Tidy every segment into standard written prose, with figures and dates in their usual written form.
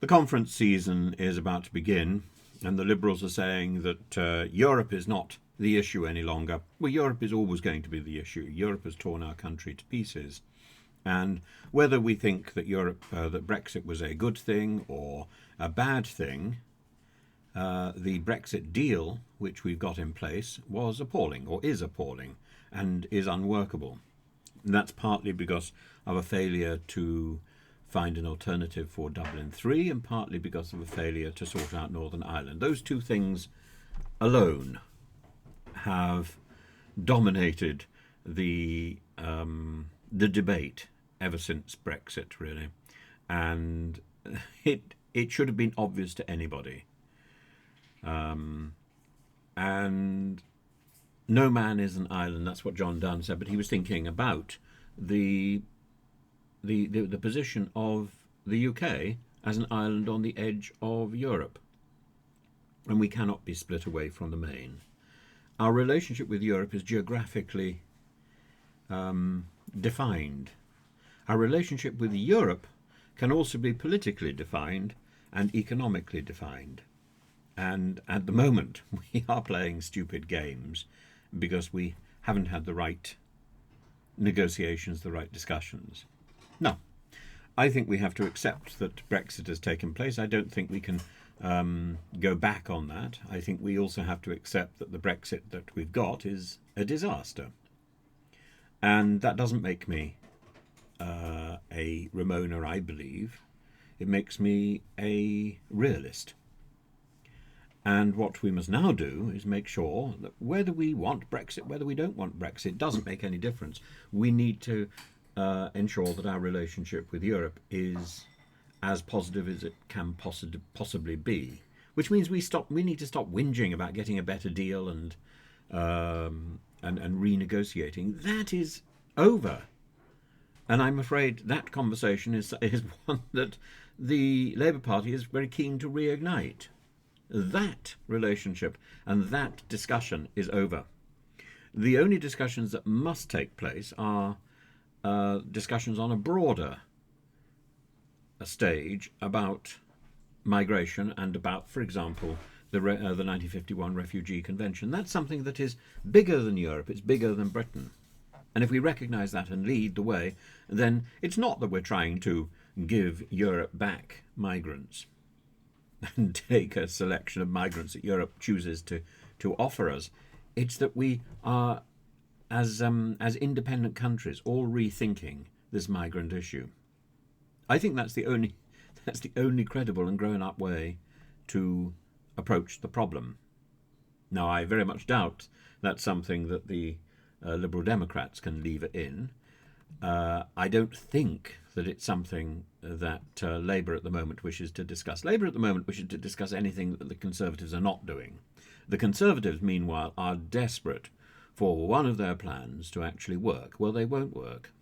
The conference season is about to begin, and the Liberals are saying that Europe is not the issue any longer. Well, Europe is always going to be the issue. Europe has torn our country to pieces. And whether we think that that Brexit was a good thing or a bad thing, the Brexit deal, which we've got in place, was appalling, or is appalling, and is unworkable. And that's partly because of a failure to find an alternative for Dublin 3, and partly because of a failure to sort out Northern Ireland. Those two things alone have dominated the debate ever since Brexit, really, and it should have been obvious to anybody. And no man is an island. That's what John Donne said, but he was thinking about the position of the UK as an island on the edge of Europe, and we cannot be split away from the main. Our relationship with Europe is geographically defined. Our relationship with Europe can also be politically defined and economically defined. And at the moment, we are playing stupid games because we haven't had the right negotiations, the right discussions. No, I think we have to accept that Brexit has taken place. I don't think we can go back on that. I think we also have to accept that the Brexit that we've got is a disaster. And that doesn't make me a Ramona, I believe. It makes me a realist. And what we must now do is make sure that whether we want Brexit, whether we don't want Brexit, doesn't make any difference. We need to ensure that our relationship with Europe is as positive as it can possibly be. Which means we need to stop whinging about getting a better deal and renegotiating. That is over. And I'm afraid that conversation is one that the Labour Party is very keen to reignite. That relationship and that discussion is over. The only discussions that must take place are discussions on a broader stage about migration and about, for example, the 1951 Refugee Convention. That's something that is bigger than Europe. It's bigger than Britain. And if we recognise that and lead the way, then it's not that we're trying to give Europe back migrants and take a selection of migrants that Europe chooses to offer us. It's that we are, as independent countries, all rethinking this migrant issue. I think that's the only credible and grown-up way to approach the problem. Now, I very much doubt that's something that the Liberal Democrats can lever in. I don't think that it's something that Labour at the moment wishes to discuss. Labour at the moment wishes to discuss anything that the Conservatives are not doing. The Conservatives, meanwhile, are desperate for one of their plans to actually work. Well, they won't work.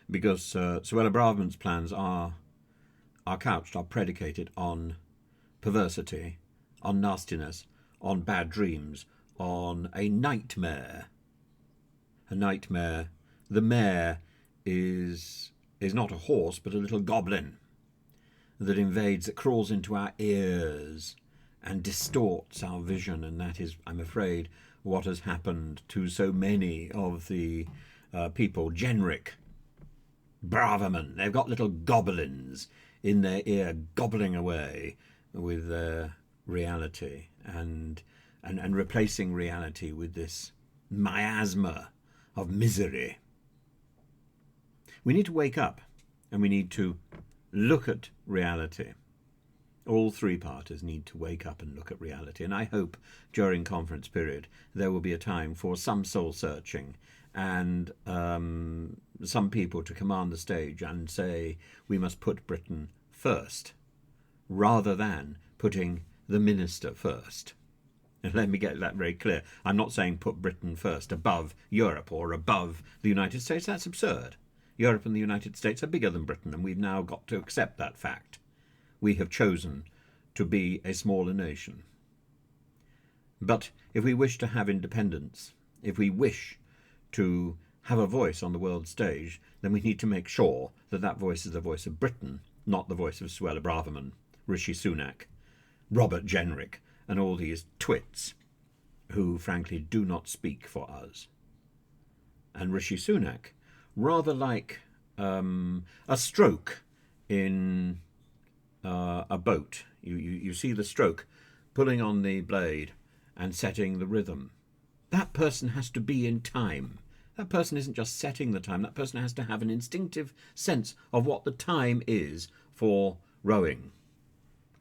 Because Suella Braverman's plans are predicated on perversity, on nastiness, on bad dreams, on a nightmare. A nightmare. The mayor is not a horse, but a little goblin that invades, that crawls into our ears and distorts our vision. And that is, I'm afraid, what has happened to so many of the people. Jenrick, Braverman, they've got little goblins in their ear gobbling away with their reality and replacing reality with this miasma of misery. We need to wake up and we need to look at reality. All three parties need to wake up and look at reality. And I hope during conference period there will be a time for some soul searching and some people to command the stage and say we must put Britain first rather than putting the minister first. And let me get that very clear. I'm not saying put Britain first above Europe or above the United States. That's absurd. Europe and the United States are bigger than Britain, and we've now got to accept that fact. We have chosen to be a smaller nation. But if we wish to have independence, if we wish to have a voice on the world stage, then we need to make sure that that voice is the voice of Britain not the voice of Suella Braverman, Rishi Sunak, Robert Jenrick, and all these twits who, frankly, do not speak for us. And Rishi Sunak, rather like a stroke in a boat. You see the stroke pulling on the blade and setting the rhythm. That person has to be in time. That person isn't just setting the time. That person has to have an instinctive sense of what the time is for rowing.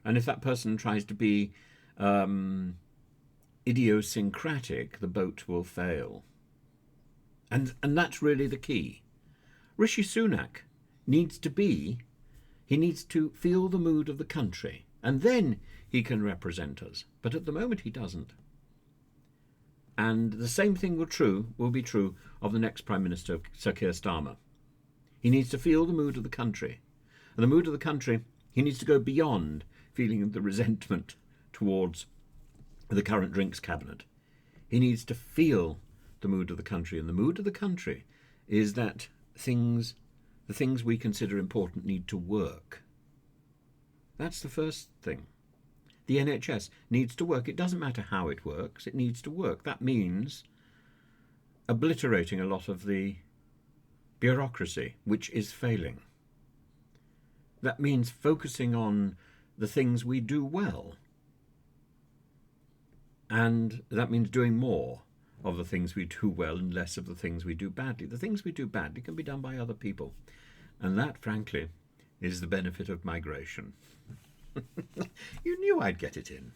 And if that person tries to be idiosyncratic, the boat will fail. And that's really the key. Rishi Sunak needs to feel the mood of the country, and then he can represent us. But at the moment he doesn't. And the same thing will be true of the next Prime Minister, Sir Keir Starmer. He needs to feel the mood of the country. And the mood of the country, he needs to go beyond feeling the resentment towards the current drinks cabinet. He needs to feel the mood of the country. And the mood of the country is that the things we consider important need to work. That's the first thing. The NHS needs to work. It doesn't matter how it works, it needs to work. That means obliterating a lot of the bureaucracy, which is failing. That means focusing on the things we do well. And that means doing more of the things we do well and less of the things we do badly. The things we do badly can be done by other people. And that, frankly, is the benefit of migration. You knew I'd get it in.